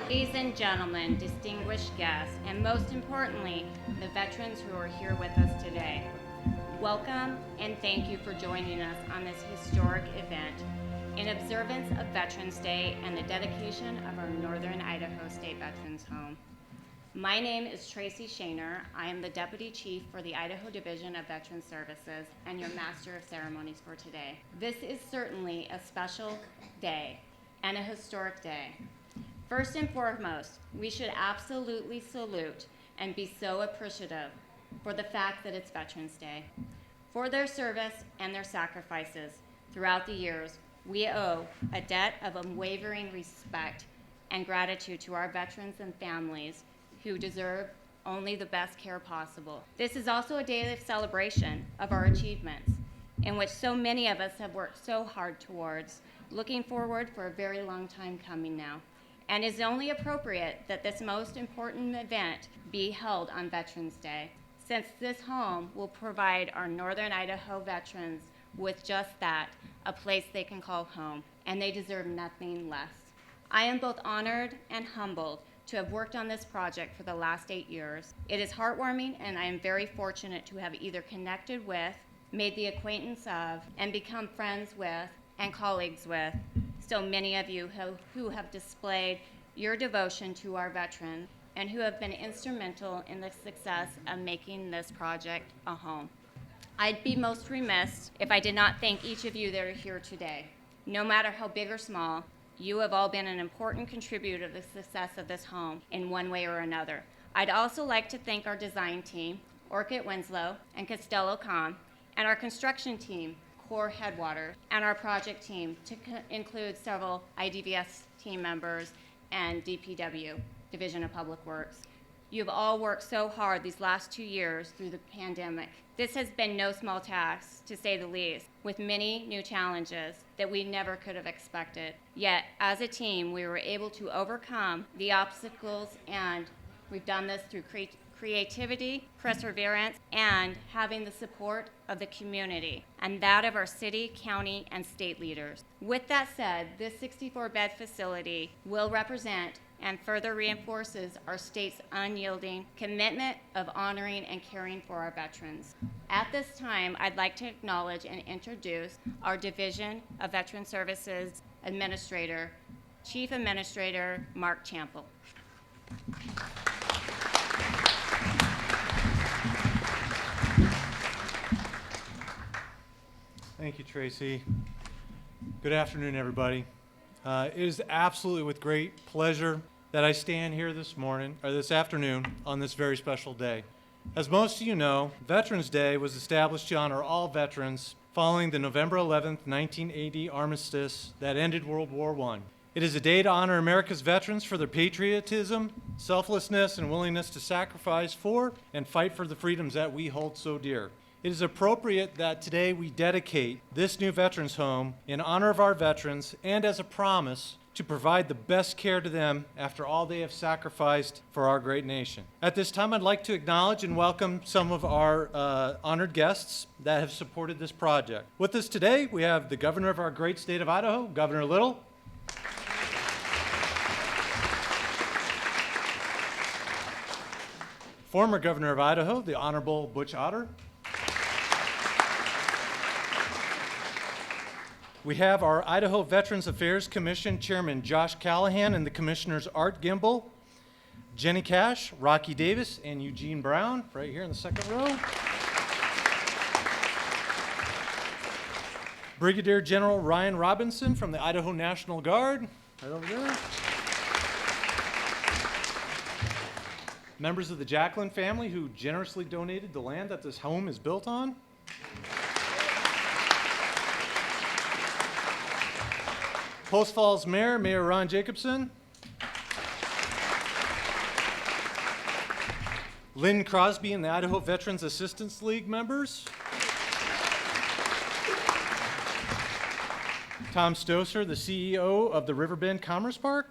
Ladies and gentlemen, distinguished guests, and most importantly, the veterans who are here with us today, welcome and thank you for joining us on this historic event in observance of Veterans Day and the dedication of our Northern Idaho State Veterans Home. My name is Tracy Shaner. I am the Deputy Chief for the Idaho Division of Veterans Services and your Master of Ceremonies for today. This is certainly a special day and a historic day. First and foremost, we should absolutely salute and be so appreciative for the fact that it's Veterans Day. For their service and their sacrifices throughout the years, we owe a debt of unwavering respect and gratitude to our veterans and families who deserve only the best care possible. This is also a day of celebration of our achievements, in which so many of us have worked so hard towards, looking forward for a very long time coming now. And is only appropriate that this most important event be held on Veterans Day, since this home will provide our Northern Idaho veterans with just that, a place they can call home, and they deserve nothing less. I am both honored and humbled to have worked on this project for the last 8 years. It is heartwarming, and I am very fortunate to have either connected with, made the acquaintance of, and become friends with, and colleagues with so many of you who have displayed your devotion to our veterans and who have been instrumental in the success of making this project a home. I'd be most remiss if I did not thank each of you that are here today. No matter how big or small, you have all been an important contributor to the success of this home in one way or another. I'd also like to thank our design team, Orchid Winslow and Costello Kahn, and our construction team, Core Headwater, and our project team, to include several IDVS team members and DPW, Division of Public Works. You've all worked so hard these last 2 years through the pandemic. This has been no small task, to say the least, with many new challenges that we never could have expected. Yet, as a team, we were able to overcome the obstacles, and we've done this through creativity, perseverance, and having the support of the community, and that of our city, county, and state leaders. With that said, this 64-bed facility will represent and further reinforces our state's unyielding commitment of honoring and caring for our veterans. At this time, I'd like to acknowledge and introduce our Division of Veteran Services Administrator, Chief Administrator Mark Champel. Thank you, Tracy. Good afternoon, everybody. It is absolutely with great pleasure that I stand here this afternoon on this very special day. As most of you know, Veterans Day was established to honor all veterans following the November 11th, 1980 armistice that ended World War I. It is a day to honor America's veterans for their patriotism, selflessness, and willingness to sacrifice for and fight for the freedoms that we hold so dear. It is appropriate that today we dedicate this new Veterans Home in honor of our veterans and as a promise to provide the best care to them after all they have sacrificed for our great nation. At this time, I'd like to acknowledge and welcome some of our honored guests that have supported this project. With us today, we have the governor of our great state of Idaho, Governor Little. Former Governor of Idaho, the Honorable Butch Otter. We have our Idaho Veterans Affairs Commission Chairman Josh Callahan and the Commissioners Art Gimbel, Jenny Cash, Rocky Davis, and Eugene Brown, right here in the second row. Brigadier General Ryan Robinson from the Idaho National Guard, right over there. Members of the Jacqueline family who generously donated the land that this home is built on. Post Falls Mayor, Mayor Ron Jacobson. Lynn Crosby and the Idaho Veterans Assistance League members. Tom Stoser, the CEO of the Riverbend Commerce Park.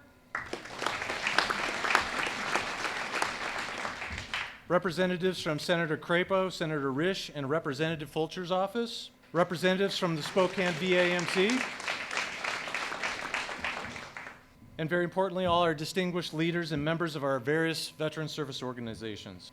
Representatives from Senator Crapo, Senator Risch, and Representative Fulcher's office. Representatives from the Spokane VAMC. and very importantly, all our distinguished leaders and members of our various veteran service organizations.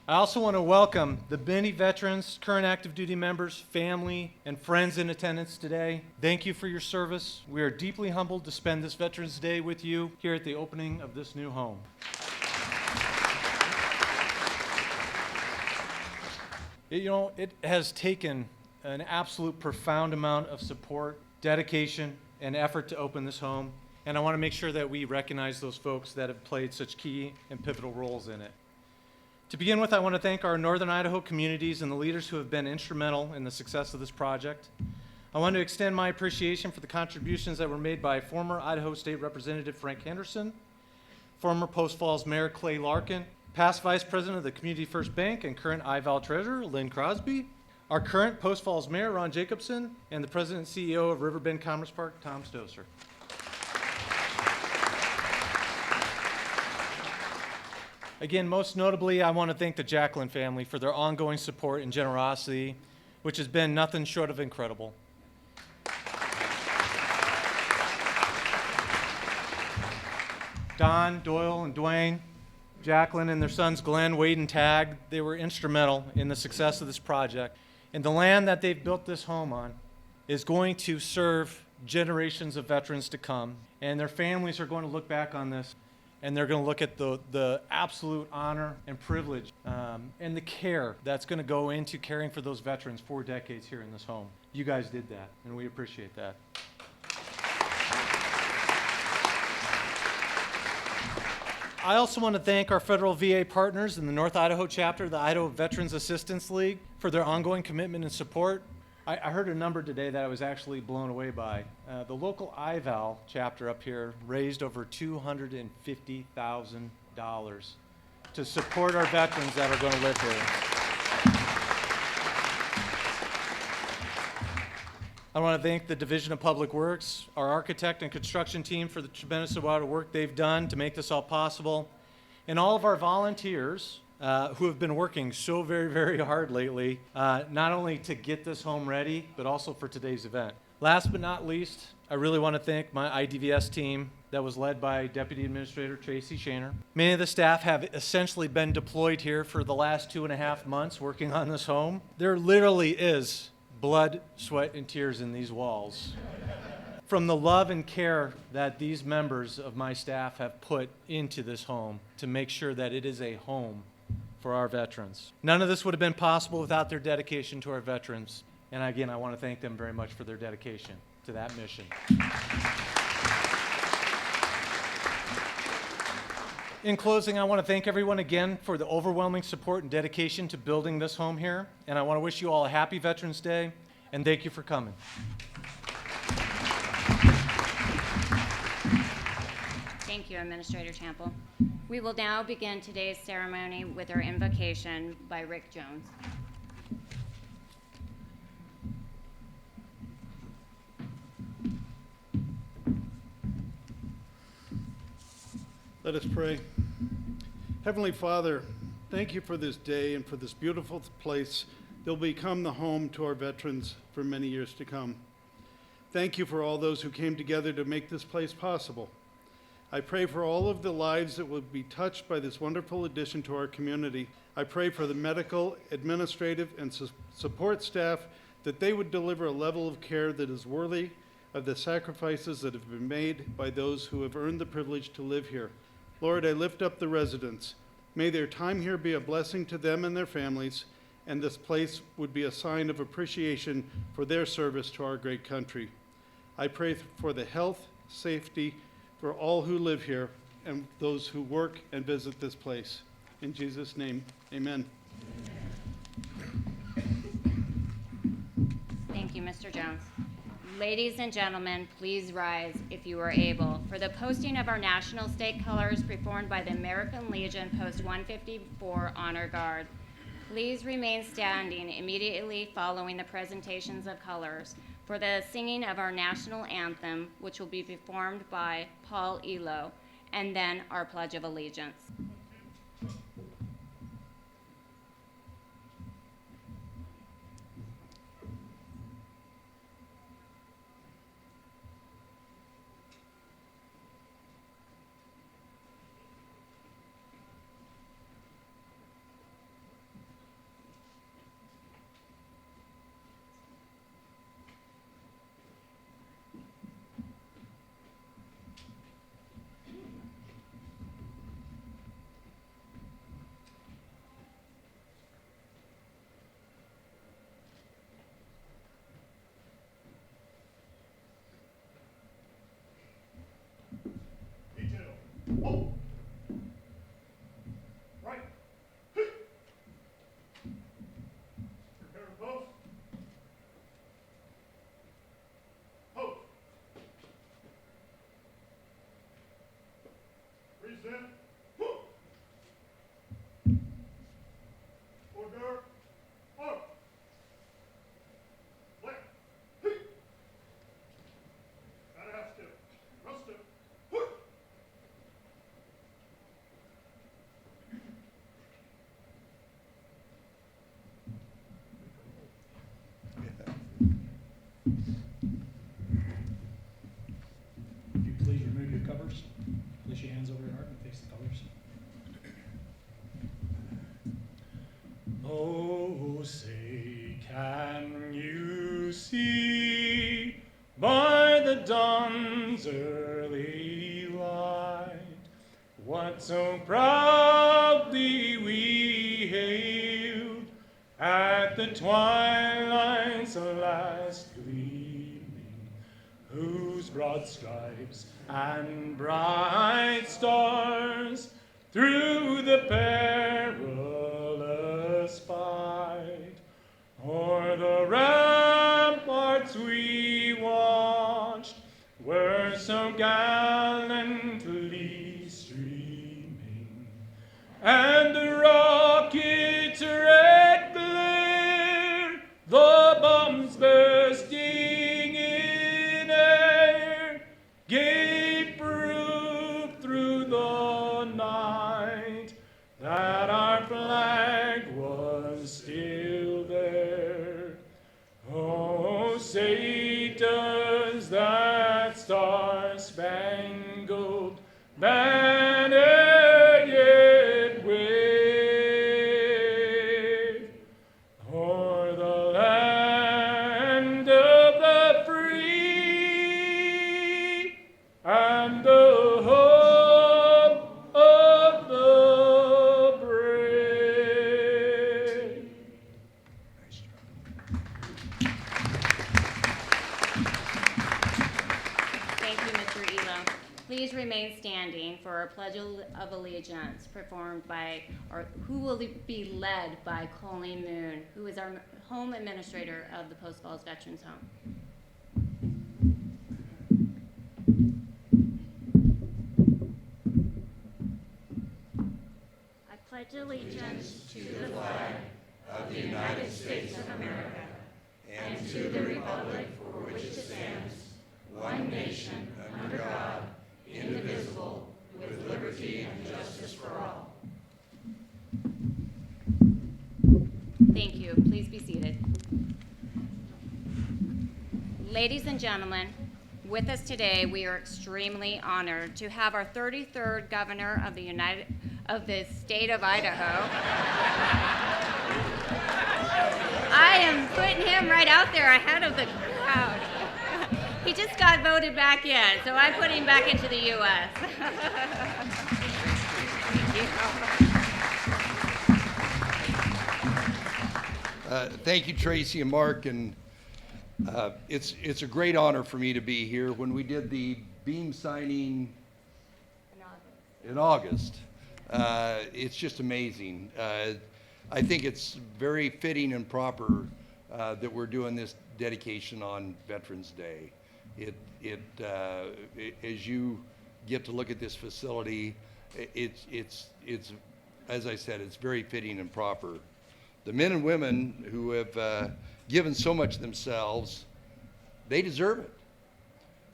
I also want to welcome the many veterans, current active duty members, family, and friends in attendance today. Thank you for your service. We are deeply humbled to spend this Veterans Day with you here at the opening of this new home. It has taken an absolute profound amount of support, dedication, and effort to open this home, and I want to make sure that we recognize those folks that have played such key and pivotal roles in it. To begin with, I want to thank our Northern Idaho communities and the leaders who have been instrumental in the success of this project. I want to extend my appreciation for the contributions that were made by former Idaho State Representative Frank Henderson, former Post Falls Mayor Clay Larkin, past Vice President of the Community First Bank and current IVAL Treasurer Lynn Crosby, our current Post Falls Mayor Ron Jacobson, and the President and CEO of Riverbend Commerce Park, Tom Stoser. Again, most notably, I want to thank the Jacqueline family for their ongoing support and generosity, which has been nothing short of incredible. Don, Doyle, and Dwayne, Jacqueline, and their sons Glenn, Wade, and Tag, they were instrumental in the success of this project. And the land that they've built this home on is going to serve generations of veterans to come, and their families are going to look back on this and they're going to look at the absolute honor and privilege and the care that's going to go into caring for those veterans for decades here in this home. You guys did that, and we appreciate that. I also want to thank our federal VA partners in the North Idaho chapter of the Idaho Veterans Assistance League for their ongoing commitment and support. I heard a number today that I was actually blown away by. The local IVAL chapter up here raised over $250,000 to support our veterans that are going to live here. I want to thank the Division of Public Works, our architect and construction team for the tremendous amount of work they've done to make this all possible, and all of our volunteers who have been working so very, very hard lately, not only to get this home ready, but also for today's event. Last but not least, I really want to thank my IDVS team that was led by Deputy Administrator Tracy Shaner. Many of the staff have essentially been deployed here for the last 2.5 months working on this home. There literally is blood, sweat, and tears in these walls from the love and care that these members of my staff have put into this home to make sure that it is a home for our veterans. None of this would have been possible without their dedication to our veterans. And again, I want to thank them very much for their dedication to that mission. In closing, I want to thank everyone again for the overwhelming support and dedication to building this home here. And I want to wish you all a happy Veterans Day, and thank you for coming. Thank you, Administrator Chample. We will now begin today's ceremony with our invocation by Rick Jones. Let us pray. Heavenly Father, thank you for this day and for this beautiful place that will become the home to our veterans for many years to come. Thank you for all those who came together to make this place possible. I pray for all of the lives that will be touched by this wonderful addition to our community. I pray for the medical, administrative, and support staff that they would deliver a level of care that is worthy of the sacrifices that have been made by those who have earned the privilege to live here. Lord, I lift up the residents. May their time here be a blessing to them and their families, and this place would be a sign of appreciation for their service to our great country. I pray for the health, safety, for all who live here and those who work and visit this place. In Jesus' name, amen. Thank you, Mr. Jones. Ladies and gentlemen, please rise if you are able for the posting of our national state colors performed by the American Legion Post 154 Honor Guard. Please remain standing immediately following the presentations of colors for the singing of our national anthem, which will be performed by Paul Elo, and then our Pledge of Allegiance. in. Order. Up. Left. Gotta have step. Cross step. Would you please remove your covers? Place your hands over your heart and face the colors. Oh, say, can you see by the dawn's early light what so proudly we hailed at the twilight's last gleaming, whose broad stripes and bright stars through the perilous fight o'er the ramparts we watched were so gallantly streaming, and the rocket's red glare, the bombs bursting in air, gave proof through the night that our flag was still there. Oh, say does that star-spangled banner yet wave o'er the land of the free and the home of the brave? Thank you, Mr. Elo. Please remain standing for our Pledge of Allegiance performed by, or who will be led by Colleen Moon, who is our home administrator of the Post Falls Veterans Home. I pledge allegiance to the flag of the United States of America and to the republic for which it stands, one nation, under God, indivisible, with liberty and justice for all. Thank you. Please be seated. Ladies and gentlemen, with us today, we are extremely honored to have our 33rd governor of the state of Idaho. I am putting him right out there ahead of the crowd. He just got voted back in, so I put him back into the U.S. Thank you, Tracy and Mark, and it's a great honor for me to be here. When we did the beam signing in August, it's just amazing. I think it's very fitting and proper that we're doing this dedication on Veterans Day. As you get to look at this facility, it's as I said, it's very fitting and proper. The men and women who have given so much themselves, they deserve it.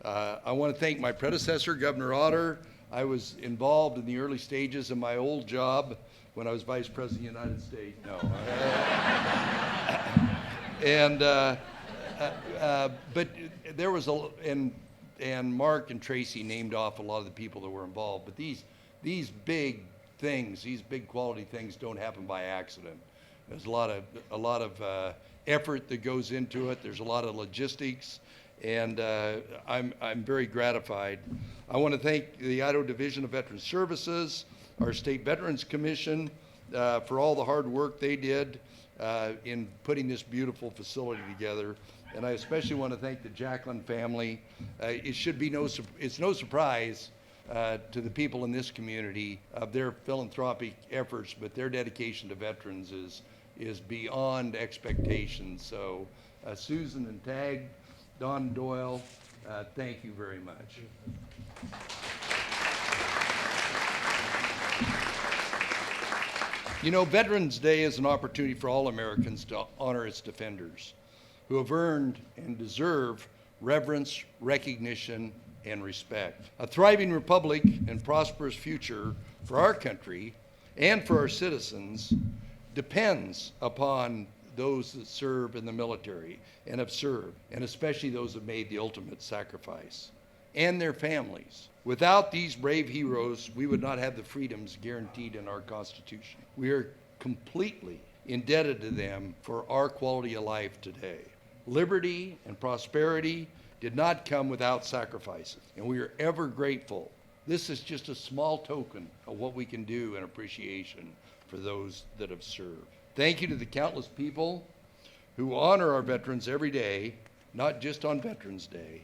I want to thank my predecessor, Governor Otter. I was involved in the early stages of my old job when I was Vice President of the United States. No. But there was and Mark and Tracy named off a lot of the people that were involved. But these big things, these big quality things, don't happen by accident. There's a lot of effort that goes into it. There's a lot of logistics, and I'm very gratified. I want to thank the Idaho Division of Veterans Services, our State Veterans Commission, for all the hard work they did in putting this beautiful facility together. And I especially want to thank the Jacqueline family. It's no surprise to the people in this community of their philanthropic efforts, but their dedication to veterans is beyond expectations. So Susan and Tag, Don Doyle, thank you very much. You know, Veterans Day is an opportunity for all Americans to honor its defenders who have earned and deserve reverence, recognition, and respect. A thriving republic and prosperous future for our country and for our citizens depends upon those that serve in the military and have served, and especially those that made the ultimate sacrifice, and their families. Without these brave heroes, we would not have the freedoms guaranteed in our Constitution. We are completely indebted to them for our quality of life today. Liberty and prosperity did not come without sacrifices, and we are ever grateful. This is just a small token of what we can do in appreciation for those that have served. Thank you to the countless people who honor our veterans every day, not just on Veterans Day.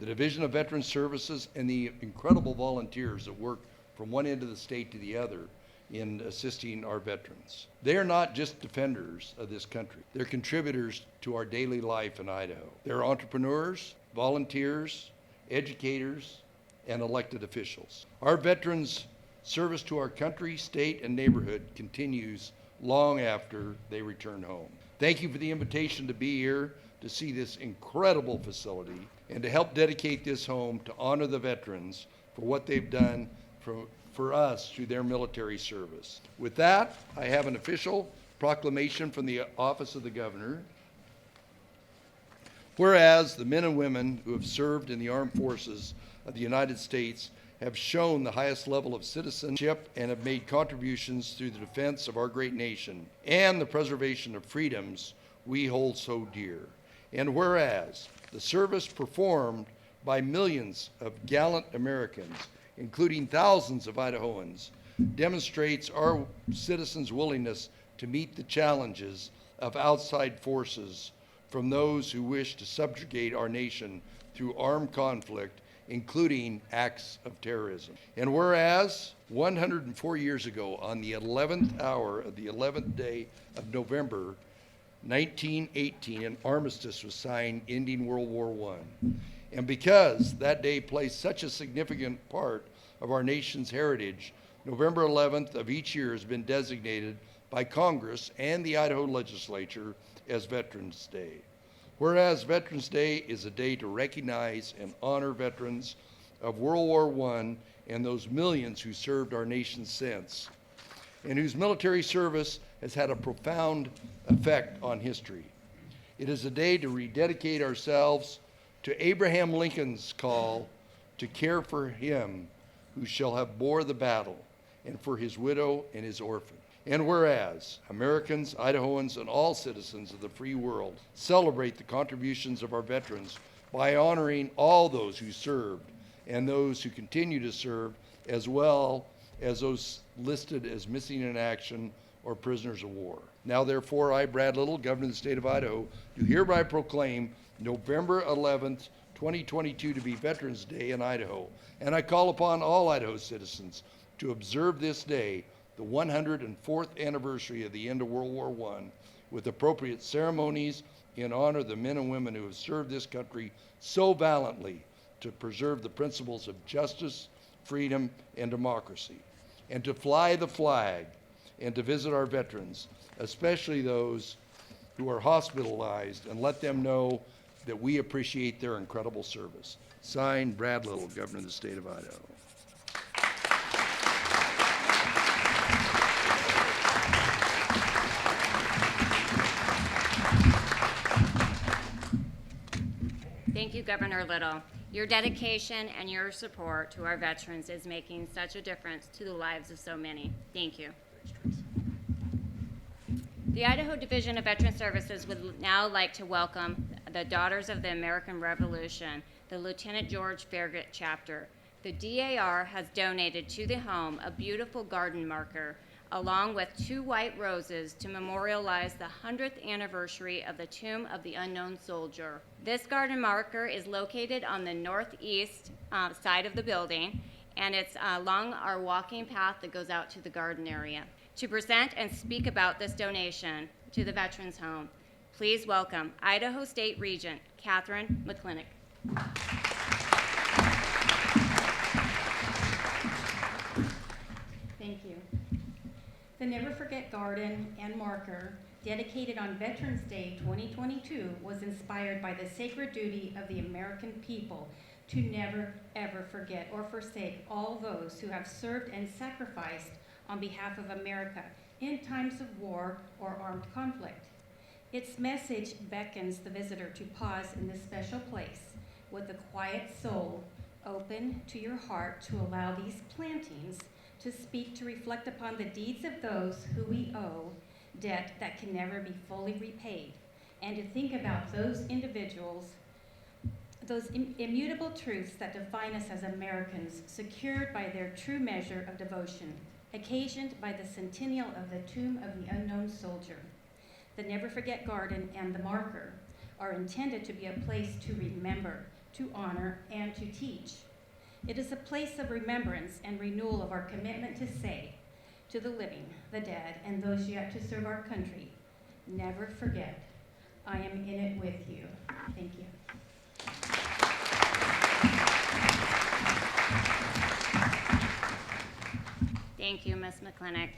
The Division of Veterans Services and the incredible volunteers that work from one end of the state to the other in assisting our veterans. They are not just defenders of this country. They're contributors to our daily life in Idaho. They're entrepreneurs, volunteers, educators, and elected officials. Our veterans' service to our country, state, and neighborhood continues long after they return home. Thank you for the invitation to be here to see this incredible facility and to help dedicate this home to honor the veterans for what they've done for us through their military service. With that, I have an official proclamation from the Office of the Governor. Whereas the men and women who have served in the armed forces of the United States have shown the highest level of citizenship and have made contributions through the defense of our great nation and the preservation of freedoms we hold so dear. And whereas the service performed by millions of gallant Americans, including thousands of Idahoans, demonstrates our citizens' willingness to meet the challenges of outside forces from those who wish to subjugate our nation through armed conflict, including acts of terrorism. And whereas 104 years ago, on the 11th hour of the 11th day of November 1918, an armistice was signed ending World War I. And because that day plays such a significant part of our nation's heritage, November 11th of each year has been designated by Congress and the Idaho legislature as Veterans Day. Whereas Veterans Day is a day to recognize and honor veterans of World War I and those millions who served our nation since, and whose military service has had a profound effect on history. It is a day to rededicate ourselves to Abraham Lincoln's call to care for him who shall have bore the battle, and for his widow and his orphan. And whereas Americans, Idahoans, and all citizens of the free world celebrate the contributions of our veterans by honoring all those who served and those who continue to serve, as well as those listed as missing in action or prisoners of war. Now therefore, I, Brad Little, Governor of the State of Idaho, do hereby proclaim November 11th, 2022 to be Veterans Day in Idaho. And I call upon all Idaho citizens to observe this day, the 104th anniversary of the end of World War I, with appropriate ceremonies in honor of the men and women who have served this country so valiantly to preserve the principles of justice, freedom, and democracy, and to fly the flag and to visit our veterans, especially those who are hospitalized, and let them know that we appreciate their incredible service. Signed, Brad Little, Governor of the State of Idaho. Thank you, Governor Little. Your dedication and your support to our veterans is making such a difference to the lives of so many. Thank you. The Idaho Division of Veteran Services would now like to welcome the Daughters of the American Revolution, the Lieutenant George Farragut chapter. The DAR has donated to the home a beautiful garden marker along with 2 white roses to memorialize the 100th anniversary of the Tomb of the Unknown Soldier. This garden marker is located on the northeast side of the building, and it's along our walking path that goes out to the garden area. To present and speak about this donation to the Veterans Home, please welcome Idaho State Regent Catherine McClintock. Thank you. The Never Forget Garden and Marker, dedicated on Veterans Day 2022, was inspired by the sacred duty of the American people to never, ever forget or forsake all those who have served and sacrificed on behalf of America in times of war or armed conflict. Its message beckons the visitor to pause in this special place with a quiet soul open to your heart to allow these plantings to speak, to reflect upon the deeds of those who we owe debt that can never be fully repaid, and to think about those individuals, those immutable truths that define us as Americans, secured by their true measure of devotion, occasioned by the centennial of the Tomb of the Unknown Soldier. The Never Forget Garden and the Marker are intended to be a place to remember, to honor, and to teach. It is a place of remembrance and renewal of our commitment to say to the living, the dead, and those yet to serve our country, never forget, I am in it with you. Thank you. Thank you, Ms. McClintock.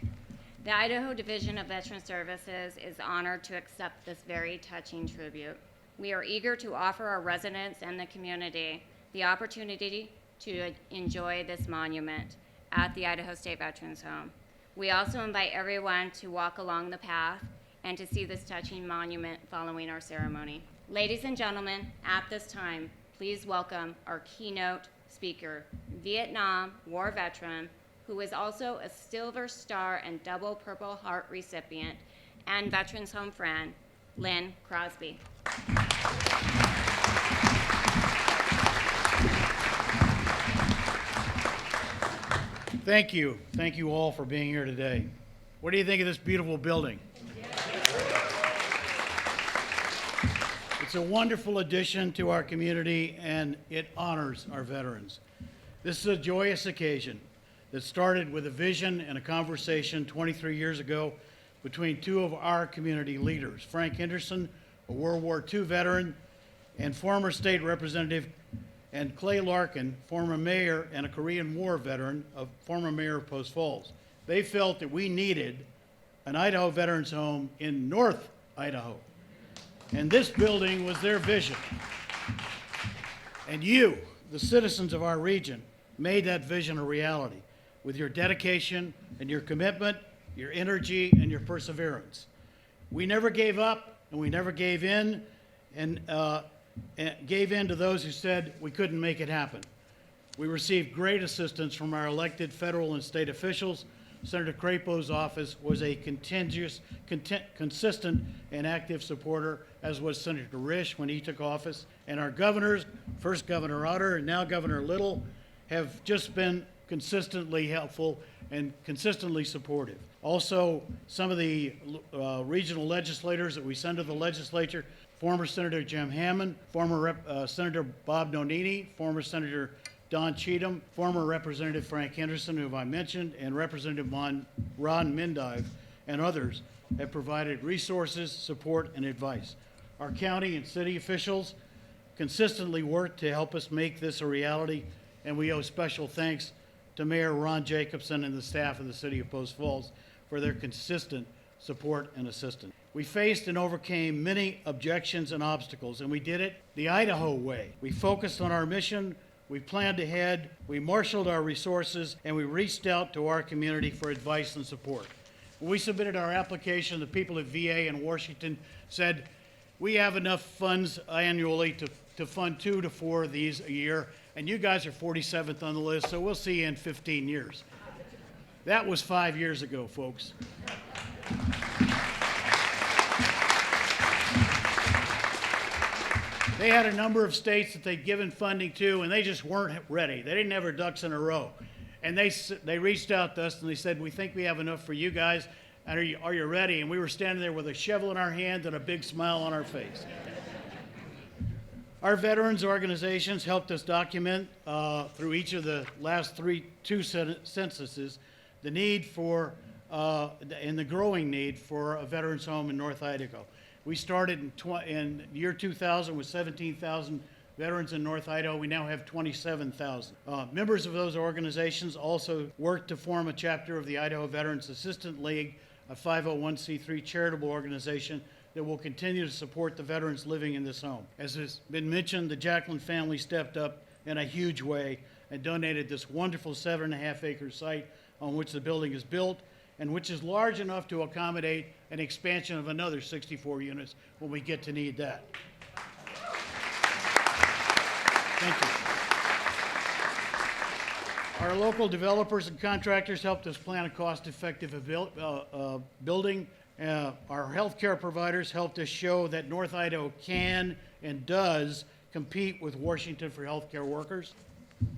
The Idaho Division of Veteran Services is honored to accept this very touching tribute. We are eager to offer our residents and the community the opportunity to enjoy this monument at the Idaho State Veterans Home. We also invite everyone to walk along the path and to see this touching monument following our ceremony. Ladies and gentlemen, at this time, please welcome our keynote speaker, Vietnam War veteran, who is also a Silver Star and double Purple Heart recipient and Veterans Home friend, Lynn Crosby. Thank you. Thank you all for being here today. What do you think of this beautiful building? It's a wonderful addition to our community, and it honors our veterans. This is a joyous occasion that started with a vision and a conversation 23 years ago between two of our community leaders, Frank Henderson, a World War II veteran, and former state representative, and Clay Larkin, former mayor and a Korean War veteran, former mayor of Post Falls. They felt that we needed an Idaho Veterans Home in North Idaho. And this building was their vision. And you, the citizens of our region, made that vision a reality with your dedication and your commitment, your energy, and your perseverance. We never gave up, and we never gave in, and gave in to those who said we couldn't make it happen. We received great assistance from our elected federal and state officials. Senator Crapo's office was a consistent and active supporter, as was Senator Risch when he took office. And our governors, first Governor Otter and now Governor Little, have just been consistently helpful and consistently supportive. Also, some of the regional legislators that we send to the legislature, former Senator Jim Hammond, former Senator Bob Nonini, former Senator Don Cheatham, former Representative Frank Henderson, who I mentioned, and Representative Ron Mendive, and others have provided resources, support, and advice. Our county and city officials consistently work to help us make this a reality, and we owe special thanks to Mayor Ron Jacobson and the staff of the city of Post Falls for their consistent support and assistance. We faced and overcame many objections and obstacles, and we did it the Idaho way. We focused on our mission, we planned ahead, we marshaled our resources, and we reached out to our community for advice and support. When we submitted our application, the people at VA in Washington said, we have enough funds annually to fund 2 to 4 of these a year, and you guys are 47th on the list, so we'll see you in 15 years. That was 5 years ago, folks. They had a number of states that they'd given funding to, and they just weren't ready. They didn't have their ducks in a row. And they reached out to us, and they said, we think we have enough for you guys, and are you ready? And we were standing there with a shovel in our hand and a big smile on our face. Our veterans organizations helped us document through each of the last two censuses the need for, and the growing need for a veterans home in North Idaho. We started in year 2000 with 17,000 veterans in North Idaho, we now have 27,000. Members of those organizations also work to form a chapter of the Idaho Veterans Assistance League, a 501c3 charitable organization that will continue to support the veterans living in this home. As has been mentioned, the Jacqueline family stepped up in a huge way and donated this wonderful 7.5-acre site on which the building is built and which is large enough to accommodate an expansion of another 64 units when we get to need that. Thank you. Our local developers and contractors helped us plan a cost-effective building. Our healthcare providers helped us show that North Idaho can and does compete with Washington for healthcare workers.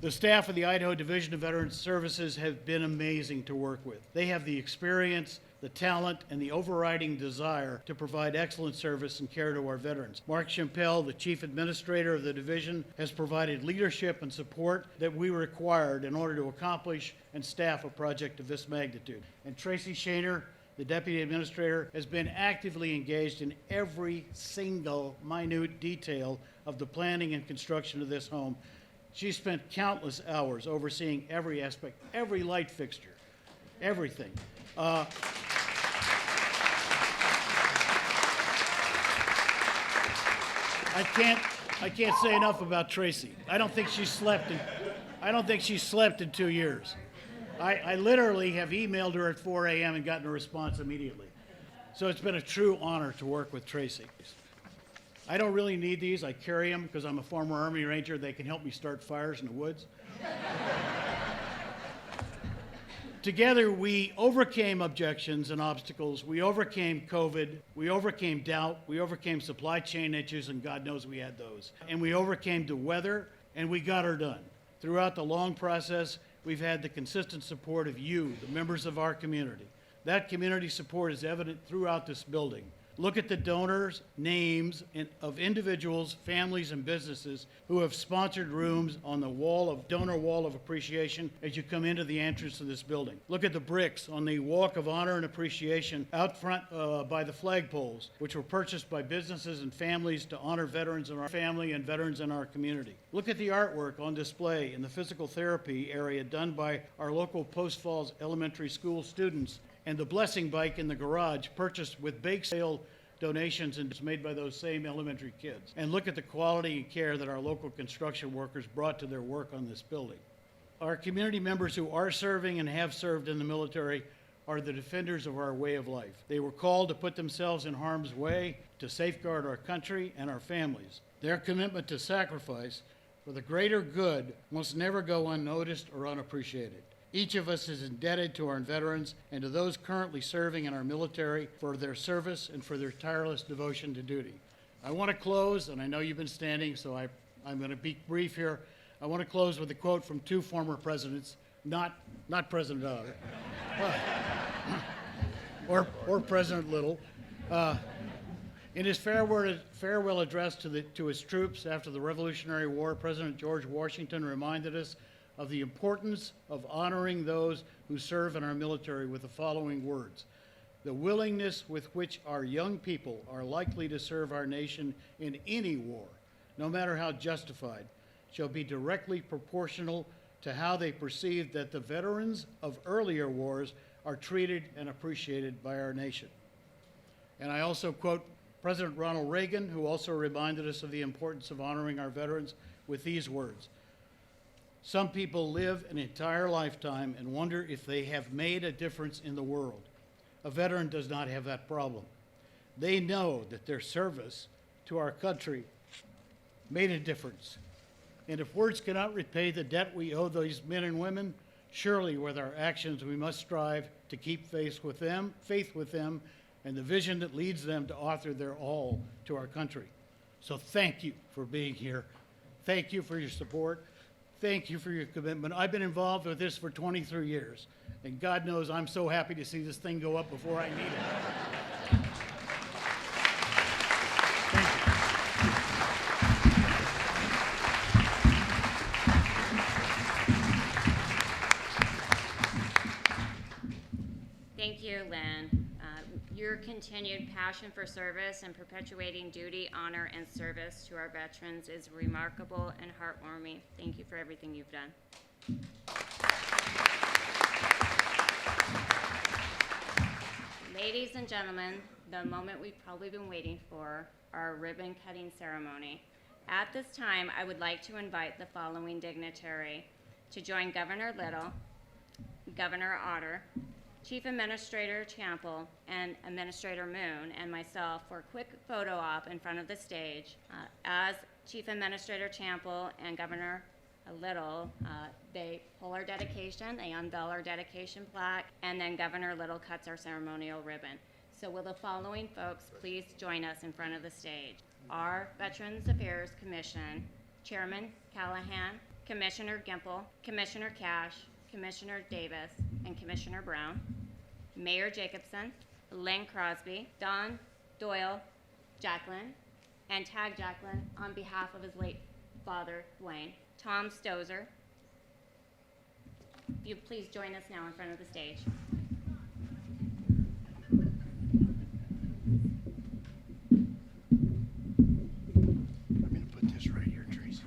The staff of the Idaho Division of Veterans Services have been amazing to work with. They have the experience, the talent, and the overriding desire to provide excellent service and care to our veterans. Mark Chimpel, the Chief Administrator of the division, has provided leadership and support that we required in order to accomplish and staff a project of this magnitude. And Tracy Shaner, the Deputy Administrator, has been actively engaged in every single minute detail of the planning and construction of this home. She spent countless hours overseeing every aspect, every light fixture, everything. I can't say enough about Tracy. I don't think she slept in 2 years. I literally have emailed her at 4 a.m. and gotten a response immediately. So it's been a true honor to work with Tracy. I don't really need these. I carry them because I'm a former Army Ranger. They can help me start fires in the woods. Together, we overcame objections and obstacles. We overcame COVID. We overcame doubt. We overcame supply chain issues, and God knows we had those. And we overcame the weather, and we got her done. Throughout the long process, we've had the consistent support of you, the members of our community. That community support is evident throughout this building. Look at the donors' names of individuals, families, and businesses who have sponsored rooms on the donor wall of appreciation as you come into the entrance of this building. Look at the bricks on the walk of honor and appreciation out front by the flagpoles, which were purchased by businesses and families to honor veterans in our family and veterans in our community. Look at the artwork on display in the physical therapy area done by our local Post Falls Elementary School students, and the blessing bike in the garage purchased with bake sale donations and made by those same elementary kids. And look at the quality and care that our local construction workers brought to their work on this building. Our community members who are serving and have served in the military are the defenders of our way of life. They were called to put themselves in harm's way to safeguard our country and our families. Their commitment to sacrifice for the greater good must never go unnoticed or unappreciated. Each of us is indebted to our veterans and to those currently serving in our military for their service and for their tireless devotion to duty. I want to close, and I know you've been standing, so I'm going to be brief here. I want to close with a quote from two former presidents, not President Otter, or President Little. In his farewell address to his troops after the Revolutionary War, President George Washington reminded us of the importance of honoring those who serve in our military with the following words: the willingness with which our young people are likely to serve our nation in any war, no matter how justified, shall be directly proportional to how they perceive that the veterans of earlier wars are treated and appreciated by our nation. And I also quote President Ronald Reagan, who also reminded us of the importance of honoring our veterans with these words: some people live an entire lifetime and wonder if they have made a difference in the world. A veteran does not have that problem. They know that their service to our country made a difference. And if words cannot repay the debt we owe these men and women, surely with our actions we must strive to keep faith with them, and the vision that leads them to offer their all to our country. So thank you for being here. Thank you for your support. Thank you for your commitment. I've been involved with this for 23 years, and God knows I'm so happy to see this thing go up before I need it. Thank you, Lynn. Your continued passion for service and perpetuating duty, honor, and service to our veterans is remarkable and heartwarming. Thank you for everything you've done. Ladies and gentlemen, the moment we've probably been waiting for, our ribbon cutting ceremony. At this time, I would like to invite the following dignitary to join Governor Little, Governor Otter, Chief Administrator Chample, and Administrator Moon, and myself for a quick photo op in front of the stage. As Chief Administrator Chample and Governor Little, they pull our dedication, they unveil our dedication plaque, and then Governor Little cuts our ceremonial ribbon. So will the following folks please join us in front of the stage? Our Veterans Affairs Commission, Chairman Callahan, Commissioner Gimple, Commissioner Cash, Commissioner Davis, and Commissioner Brown, Mayor Jacobson, Lynn Crosby, Don Doyle, Jacqueline, and tag Jacqueline on behalf of his late father, Dwayne, Tom Stozer. If you please join us now in front of the stage. I'm gonna put this right here, Tracy.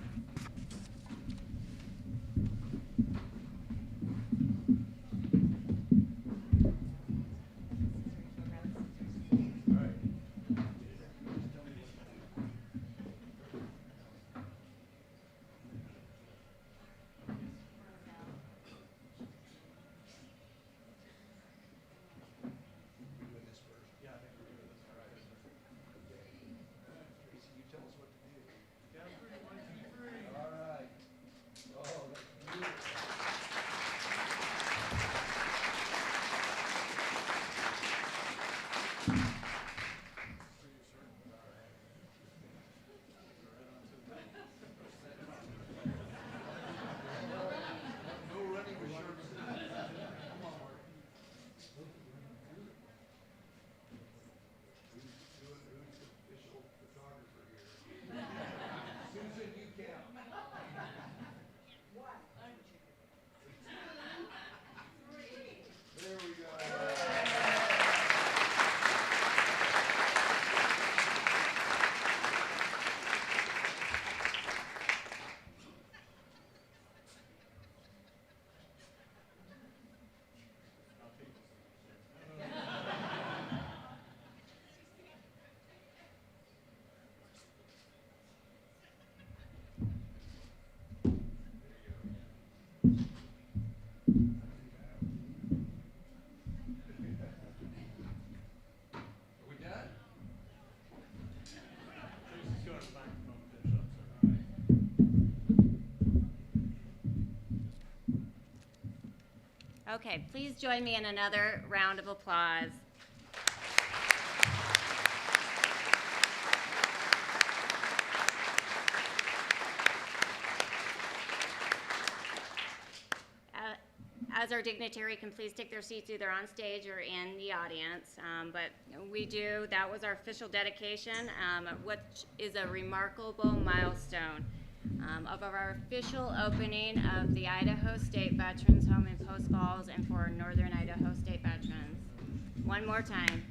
Okay, please join me in another round of applause. As our dignitary can please take their seats either on stage or in the audience. But that was our official dedication, which is a remarkable milestone of our official opening of the Idaho State Veterans Home in Post Falls and for Northern Idaho State Veterans. One more time.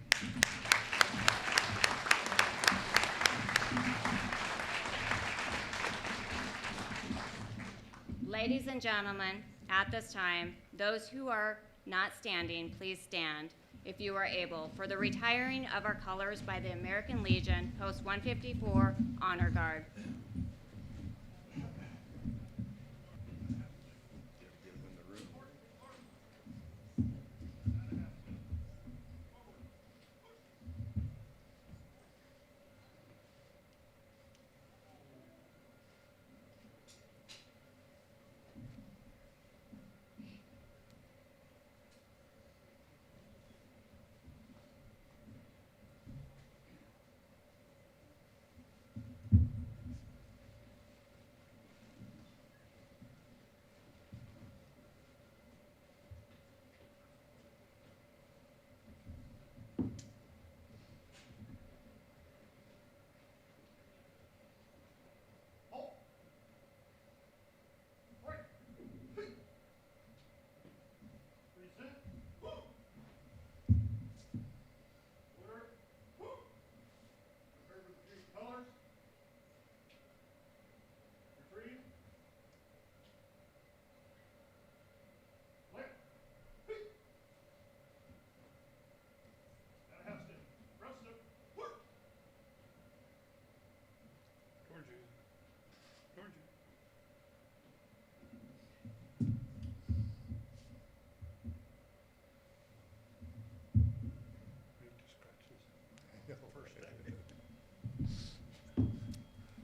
Ladies and gentlemen, at this time, those who are not standing, please stand, if you are able, for the retiring of our colors by the American Legion, Post 154, Honor Guard.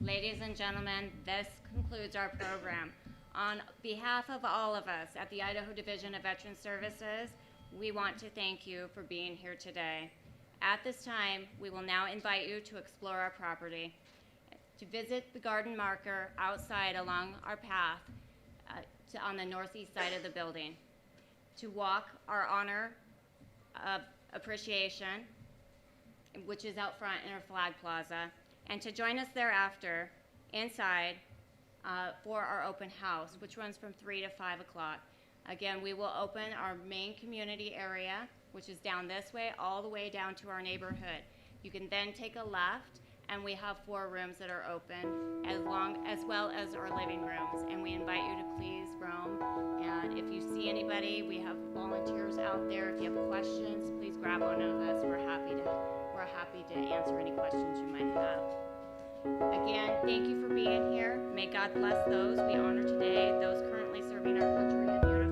Ladies and gentlemen, this concludes our program. On behalf of all of us at the Idaho Division of Veterans Services, we want to thank you for being here today. At this time, we will now invite you to explore our property, to visit the garden marker outside along our path on the northeast side of the building, to walk our honor appreciation, which is out front in our flag plaza, and to join us thereafter inside for our open house, which runs from 3 to 5 o'clock. Again, we will open our main community area, which is down this way, all the way down to our neighborhood. You can then take a left, and we have 4 rooms that are open, as well as our living rooms. And we invite you to please roam. And if you see anybody, we have volunteers out there. If you have questions, please grab one of us. We're happy to answer any questions you might have. Again, thank you for being here. May God bless those we honor today, those currently serving our country in uniform.